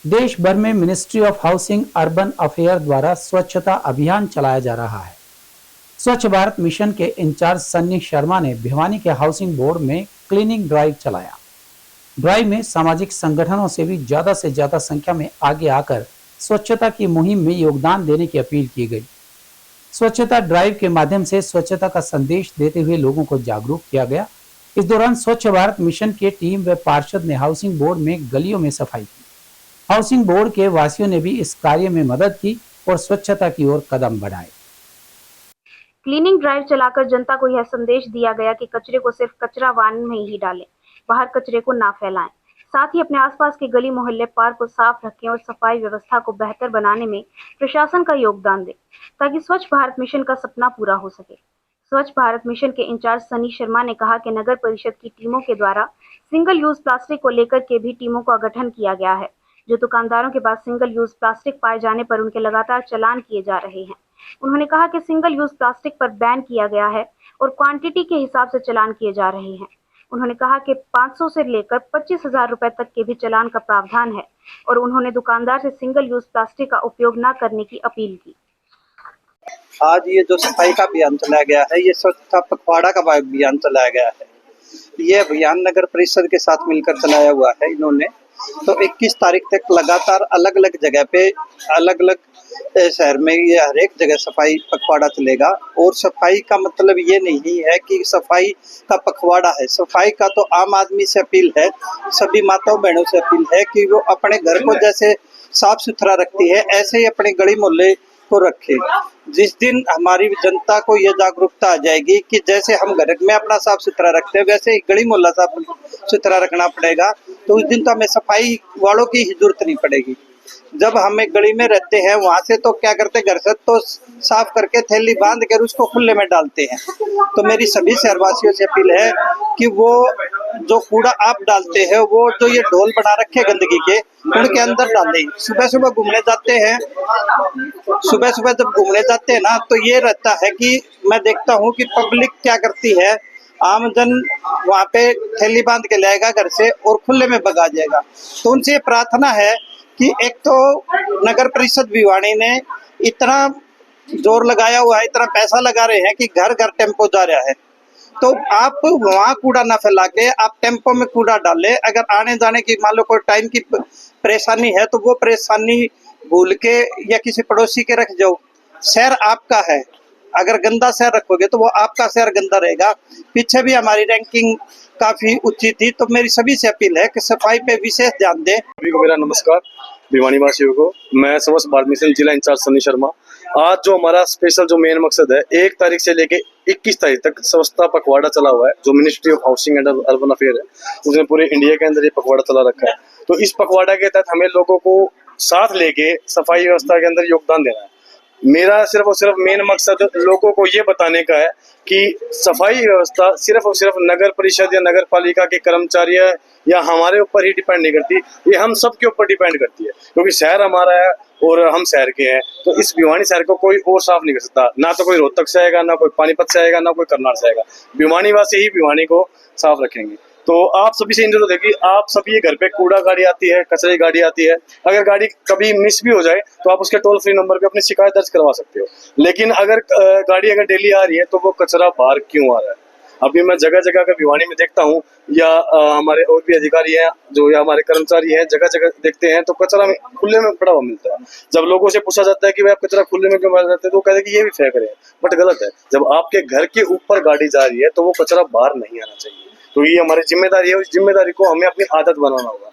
देश भर में ministry of housing urban affair द्वारा स्वच्छता अभियान चलाया जा रहा है। स्वच्छ भारत मिशन के इंचार्ज सन्नी शर्मा ने भिवानी के हाउसिंग बोर्ड में क्लीनिंग ड्राइव चलाया। ड्राइव में सामाजिक संगठनों से ज्यादा संख्या में आगे आकर स्वच्छता की मुहिम में योगदान देने की अपील की गई। स्वच्छता ड्राइव के माध्यम से स्वच्छता का संदेश देते हुए लोगों को जागरूक किया गया। इस दौरान स्वच्छ भारत मिशन के टीम व पार्षद ने हाउसिंग बोर्ड में गलियों में सफाई की। हाउसिंग बोर्ड के वासियों ने भी इस कार्य में मदद की और स्वच्छता की ओर कदम बढ़ाए। क्लीनिंग ड्राइव चलाकर जनता को यह संदेश दिया गया कि कचरे को सिर्फ कचरा वाहन में ही डालें, बाहर कचरे को ना फैलाएं। साथ ही अपने आसपास के गली मोहल्ले पार्क को साफ रखें और सफाई व्यवस्था को बेहतर बनाने में प्रशासन का योगदान दें, ताकि स्वच्छ भारत मिशन का सपना पूरा हो सके। स्वच्छ भारत मिशन के इंचार्ज सनी शर्मा ने कहा कि नगर परिषद की टीमों के द्वारा सिंगल यूज प्लास्टिक को लेकर के भी टीमों का गठन किया गया है। जो दुकानदारों के पास सिंगल यूज प्लास्टिक पाए जाने पर उनके लगातार चालान किए जा रहे हैं। उन्होंने कहा कि सिंगल यूज प्लास्टिक पर बैन किया गया है और क्वांटिटी के हिसाब से चालान किए जा रहे हैं। उन्होंने कहा कि 500 से लेकर 25,000 रुपए तक के भी चालान का प्रावधान है और उन्होंने दुकानदार से सिंगल यूज प्लास्टिक का उपयोग न करने की अपील की। आज ये जो सफाई का अभियान चलाया गया है, ये स्वच्छता पखवाड़ा का अभियान चलाया गया है। ये अभियान नगर परिषद के साथ मिलकर चलाया हुआ है इन्होंने। तो 21 तारीख तक लगातार अलग अलग जगह पे, अलग अलग शहर में ये हर एक जगह सफाई पखवाड़ा चलेगा। और सफाई का मतलब ये नहीं है कि सफाई का पखवाड़ा है। सफाई का तो आम आदमी से अपील है, सभी माताओं बहनों से अपील है कि वो अपने घर को जैसे साफ सुथरा रखती है, ऐसे ही अपने गली मोहल्ले को रखे। जिस दिन हमारी जनता को यह जागरूकता आ जाएगी कि जैसे हम घर में अपना साफ सुथरा रखते हैं, वैसे ही गली मोहल्ला साफ सुथरा रखना पड़ेगा, तो उस दिन तो हमें सफाई वालों की ही जरूरत नहीं पड़ेगी। जब हमें गली में रहते हैं, वहां से तो क्या करते, घर से तो साफ करके थैली बांध कर उसको खुले में डालते हैं। तो मेरी सभी शहरवासियों से अपील है कि वो जो कूड़ा आप डालते हैं, वो जो ये ढोल बना रखे गंदगी के, उनके अंदर डालें। सुबह सुबह घूमने जाते हैं, सुबह सुबह जब घूमने जाते हैं ना, तो ये रहता है कि मैं देखता हूँ कि पब्लिक क्या करती है, आमजन वहाँ पे थैली बांध के लाएगा घर से और खुले में भगा जाएगा। तो उनसे प्रार्थना है कि एक तो नगर परिषद भिवानी ने इतना जोर लगाया हुआ है, इतना पैसा लगा रहे हैं कि घर घर टेम्पो जा रहा है, तो आप वहाँ कूड़ा ना फैला के आप टेम्पो में कूड़ा डालें। अगर आने जाने की मान लो कोई टाइम की परेशानी है, तो वो परेशानी भूल के या किसी पड़ोसी के रख जाओ। शहर आपका है, अगर गंदा शहर रखोगे तो वो आपका शहर गंदा रहेगा। पीछे भी हमारी रैंकिंग काफी ऊंची थी। तो मेरी सभी से अपील है कि सफाई पे विशेष ध्यान दें। सभी को मेरा नमस्कार। भिवानी वासियों को मैं स्वच्छ भारत मिशन जिला इंचार्ज सनी शर्मा। आज जो हमारा स्पेशल जो मेन मकसद है, 1 तारीख से लेके 21 तारीख तक स्वच्छता पखवाड़ा चला हुआ है, जो ministry of housing and urban affair है, उसने पूरे इंडिया के अंदर ये पखवाड़ा चला रखा है। तो इस पखवाड़ा के तहत हमें लोगों को साथ लेके सफाई व्यवस्था के अंदर योगदान देना है। मेरा सिर्फ और सिर्फ मेन मकसद लोगों को ये बताने का है कि सफाई व्यवस्था सिर्फ और सिर्फ नगर परिषद या नगर पालिका के कर्मचारी या हमारे ऊपर ही डिपेंड नहीं करती, ये हम सब के ऊपर डिपेंड करती है, क्योंकि शहर हमारा है और हम शहर के हैं। तो इस भिवानी शहर को कोई और साफ नहीं कर सकता, ना तो कोई रोहतक से आएगा, ना कोई पानीपत से आएगा, ना कोई करनाल से आएगा। भिवानी वासी ही भिवानी को साफ रखेंगे। तो आप सभी से इंतजार है कि आप सभी ये घर पे कूड़ा गाड़ी आती है, कचरे की गाड़ी आती है, अगर गाड़ी कभी मिस भी हो जाए तो आप उसके टोल फ्री नंबर पे अपनी शिकायत दर्ज करवा सकते हो। लेकिन अगर गाड़ी अगर डेली आ रही है तो वो कचरा बाहर क्यों आ रहा है? अभी मैं जगह जगह का भिवानी में देखता हूँ, या हमारे और भी अधिकारी हैं जो, या हमारे कर्मचारी हैं, जगह जगह देखते हैं तो कचरा में खुले में पड़ा हुआ मिलता है। जब लोगों से पूछा जाता है कि भाई आप कचरा खुले में क्यों डाल देते हैं, तो वो कहते हैं कि ये भी फेंक रहे हैं, बट गलत है। जब आपके घर के ऊपर गाड़ी जा रही है तो वो कचरा बाहर नहीं आना चाहिए। तो ये हमारी जिम्मेदारी है, उस जिम्मेदारी को हमें अपनी आदत बनाना होगा।